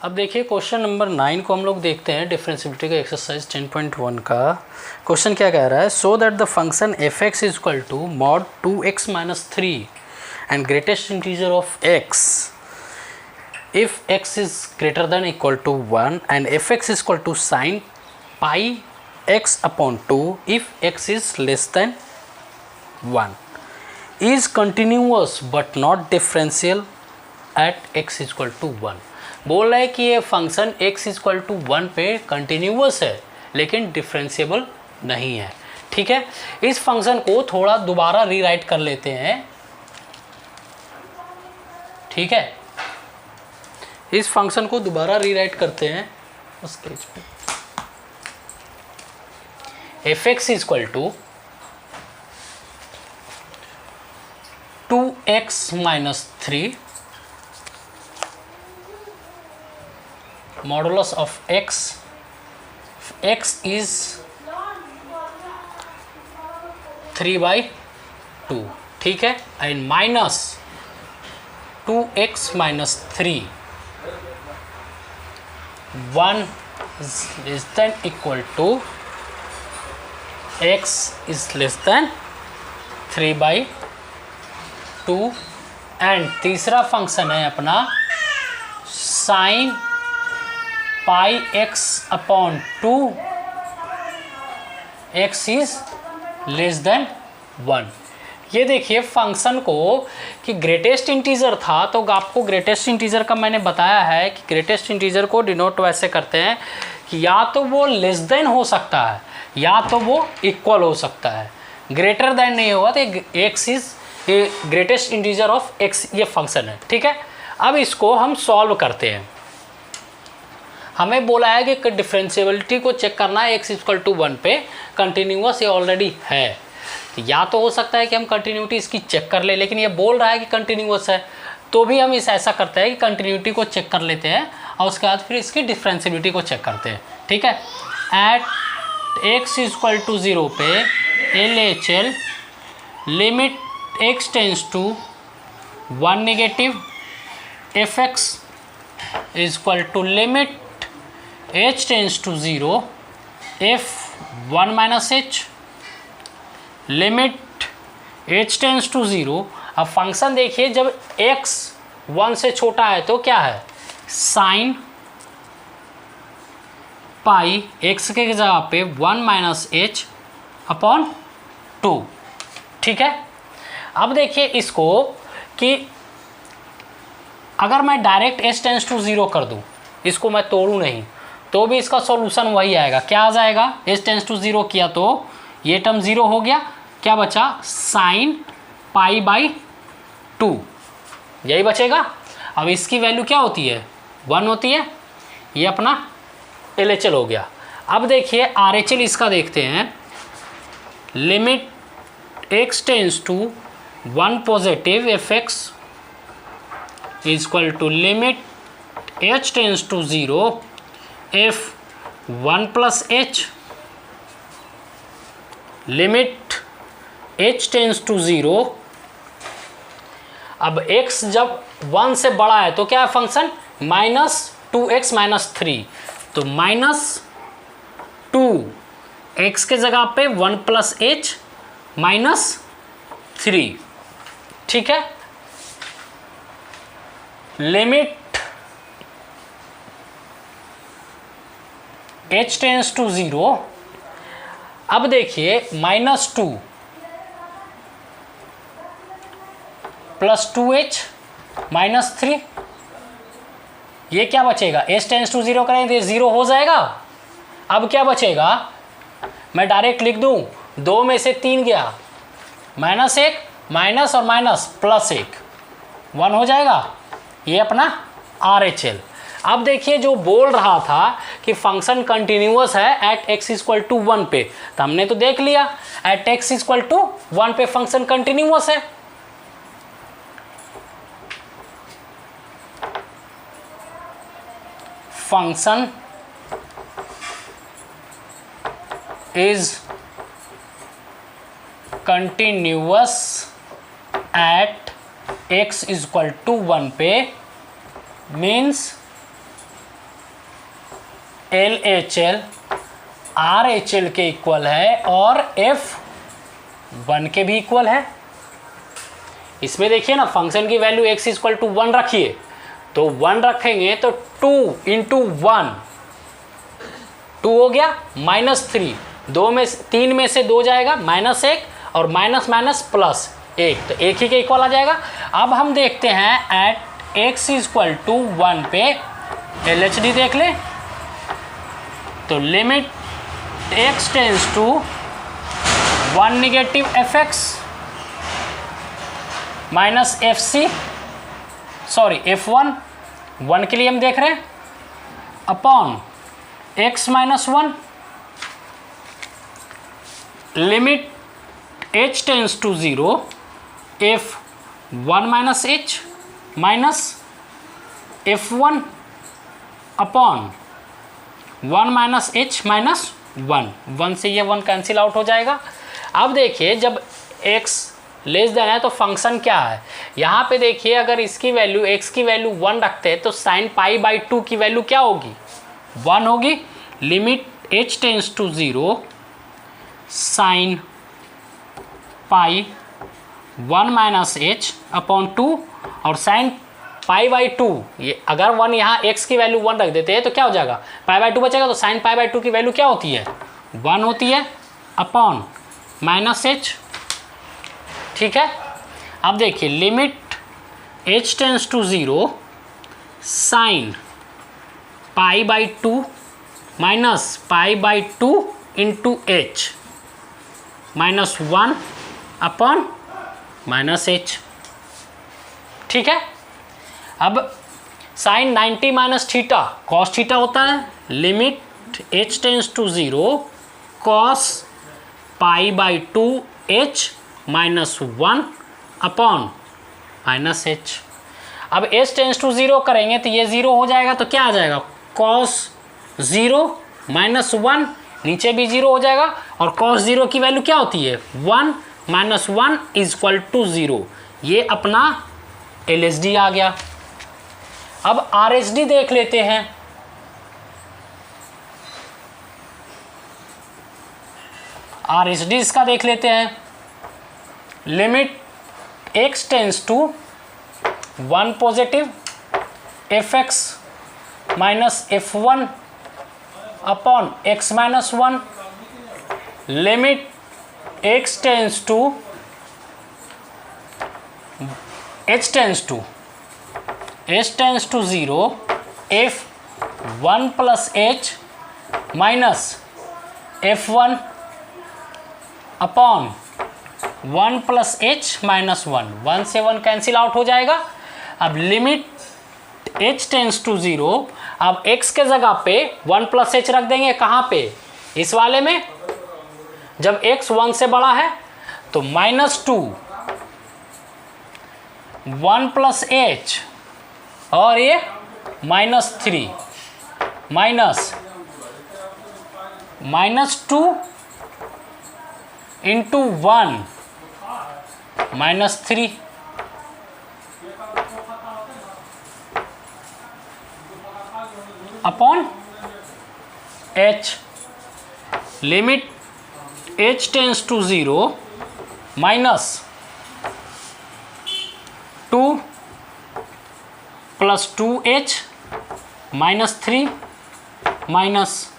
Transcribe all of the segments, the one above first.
अब देखिए question number 9 को हम लोग देखते हैं, डिफरेंशियबिलिटी का एक्सरसाइज 10.1 का क्वेश्चन क्या कह रहा है। So that the function f x is equal to mod 2x minus 3 and greatest integer of x if x is greater than equal to 1 and fx is equal to sin pi x upon 2 if x is less than 1 is continuous but not differential at x is equal to 1। बोल रहा है कि ये function x is equal to 1 पे continuous है लेकिन differentiable नहीं है। ठीक है, इस फंक्शन को थोड़ा दोबारा रीराइट कर लेते हैं। ठीक है, इस फंक्शन को दोबारा रीराइट करते हैं उस पेज पे। F x is equal to 2x minus 3 modulus of x is 3/2। ठीक है, and minus 2x minus 3 1 is than equal to x is less than 3/2 and तीसरा फंक्शन है अपना sine pi x upon 2 x is less than 1। ये देखिए function को कि greatest integer था तो आपको ग्रेटेस्ट इंटीजर का मैंने बताया है कि ग्रेटेस्ट इंटीजर को डिनोट वैसे करते हैं कि या तो वो लेस देन हो सकता है या तो वो इक्वल हो सकता है, ग्रेटर देन नहीं होगा तो x is greatest integer of x ये फंक्शन है। ठीक है, अब इसको हम सॉल्व करते हैं। हमें बोला है कि डिफरेंशिएबिलिटी को चेक करना है x इक्वल टू 1 पे कंटिन्यूस, ये ऑलरेडी है तो या तो हो सकता है कि हम कंटिन्यूटी इसकी चेक कर ले, लेकिन ये बोल रहा है कि कंटिन्यूस है तो भी हम इस ऐसा करते हैं कि कंटिन्यूटी को चेक कर लेते हैं और उसके बाद फिर इसकी डिफरेंशिएबिलिटी को चेक करते हैं। ठीक है, एट x इक्वल टू 0 पे LHL limit x tends to 1 negative f x equal to limit h tends to 0 f 1 minus h limit h tends to 0। अब फंक्शन देखिए जब x 1 से छोटा है तो क्या है, साइन पाई x के जगह पे 1 माइनस h अपॉन 2। ठीक है, अब देखिए इसको कि अगर मैं डायरेक्ट h टेंस टू 0 कर दूं, इसको मैं तोड़ूं नहीं तो भी इसका सॉल्यूशन वही आएगा। क्या आ जाएगा, h टेंस टू 0 किया तो ये टर्म 0 हो गया, क्या बचा साइन पाई बाई 2 यही बचेगा। अब इसकी वैल्यू क्या होती है, 1 होती है, ये अपना LHL हो गया। अब देखिए RHL इसका देखते हैं, limit x tends to 1 positive f x is equal to limit h tends to 0 f 1 plus h limit h tends to 0। अब x जब 1 से बड़ा है तो क्या है फंक्शन, माइनस 2x माइनस 3 तो माइनस 2x के जगह पे 1 प्लस h माइनस 3। ठीक है, लिमिट h टेंस टू 0। अब देखिए माइनस 2 प्लस 2h माइनस 3, ये क्या बचेगा, h टेंस टू 0 करेंगे तो 0 हो जाएगा। अब क्या बचेगा, मैं डायरेक्ट लिख दूं, 2 में से 3 गया, माइनस 1 माइनस और माइनस प्लस 1 1 हो जाएगा, ये अपना RHL। अब देखिए जो बोल रहा था कि फंक्शन कंटिन्यूअस है एट x इक्वल टू 1 पे, तो हमने तो देख लिया एट x इक्वल टू 1 पे फंक्शन कंटिन्यूअस है। Function is continuous at x equal to 1 पे मीन्स LHL RHL के इक्वल है और F1 के भी इक्वल है। इसमें देखिए ना, फंक्शन की वैल्यू x इक्वल टू 1 रखिए, तो 1 रखेंगे तो 2 इंटू 1 2 हो गया, -3 3 में से 2 जाएगा, -1 और माइनस माइनस प्लस 1, तो एक ही के इक्वल आ जाएगा। अब हम देखते हैं एट x इक्वल टू 1 पे LHD देख ले, तो लिमिट x टेंस टू 1 नेगेटिव fx minus FC, sorry F1 1 के लिए हम देख रहे हैं, upon x minus 1 limit h tends to 0 F1 minus h minus F1 upon 1 minus h minus 1 से ये 1 कैंसिल आउट हो जाएगा। अब देखिए जब x लेस देन है तो फंक्शन क्या है, यहाँ पे देखिए अगर इसकी वैल्यू x की वैल्यू 1 रखते हैं तो साइन पाई बाई 2 की वैल्यू क्या होगी, 1 होगी। Limit h tends to 0 sine pi 1 minus h upon 2 और साइन पाई बाई 2, ये अगर 1 यहाँ x की वैल्यू 1 रख देते हैं तो क्या हो जाएगा, पाई बाई 2 बचेगा, तो साइन पाई बाई 2 की वैल्यू क्या होती है, 1 होती है, अपॉन माइनस h। ठीक है, अब देखिए limit h tends to 0 sine pi by 2 minus pi by 2 into h minus 1 upon minus h। ठीक है, अब sine 90 minus theta cos theta होता है, limit h tends to 0 cos pi by 2 h minus 1 upon minus h। अब h tends to 0 करेंगे तो ये 0 हो जाएगा, तो क्या आ जाएगा, कॉस 0 माइनस 1, नीचे भी 0 हो जाएगा, और कॉस 0 की वैल्यू क्या होती है, 1 माइनस 1 इज इक्वल टू 0। ये अपना LHD आ गया। अब RHD देख लेते हैं। RHD इसका देख लेते हैं, limit x tends to 1 positive fx minus f1 upon x minus 1, limit x tends to h tends to 0 f1 plus h minus f1 upon 1 plus h minus 1 से 1 कैंसिल आउट हो जाएगा। अब लिमिट h टेंस टू 0, अब x के जगह पे 1 plus h रख देंगे, कहाँ पे, इस वाले में, जब x 1 से बड़ा है तो -2 1 प्लस h और ये -3 -2 into 1 -3। Upon h, limit h tends to 0 minus 2 plus 2h minus 3 minus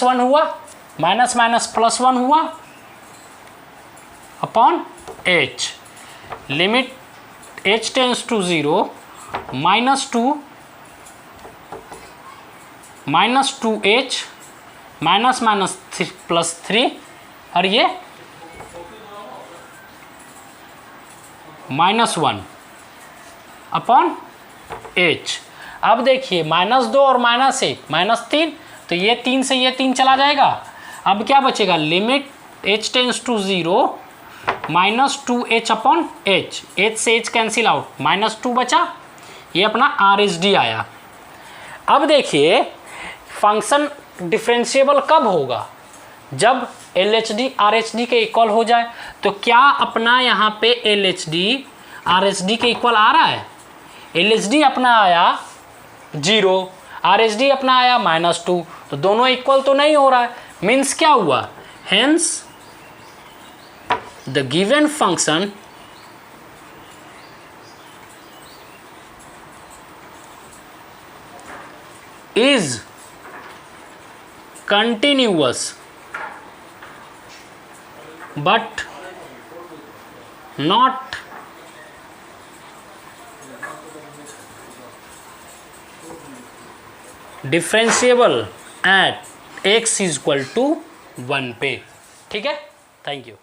1 हुआ, माइनस माइनस प्लस 1 हुआ, upon h, limit h tends to 0 -2 -2h minus minus plus 3 और ये -1 अपॉन h। अब देखिए -2 और -1 -3, तो ये 3 से ये 3 चला जाएगा। अब क्या बचेगा, limit h tends to 0 -2h upon h, h से h कैंसिल आउट, -2 बचा, ये अपना RHD आया। अब देखिए फंक्शन डिफरेंशिएबल कब होगा, जब LHD RHD के इक्वल हो जाए। तो क्या अपना यहाँ पे LHD RHD के इक्वल आ रहा है, LHD अपना आया 0, RHD अपना आया -2, तो दोनों इक्वल तो नहीं हो रहा है, मीन्स क्या हुआ, hence the given function is continuous but not differentiable at x = 1 पे। ठीक है, थैंक यू।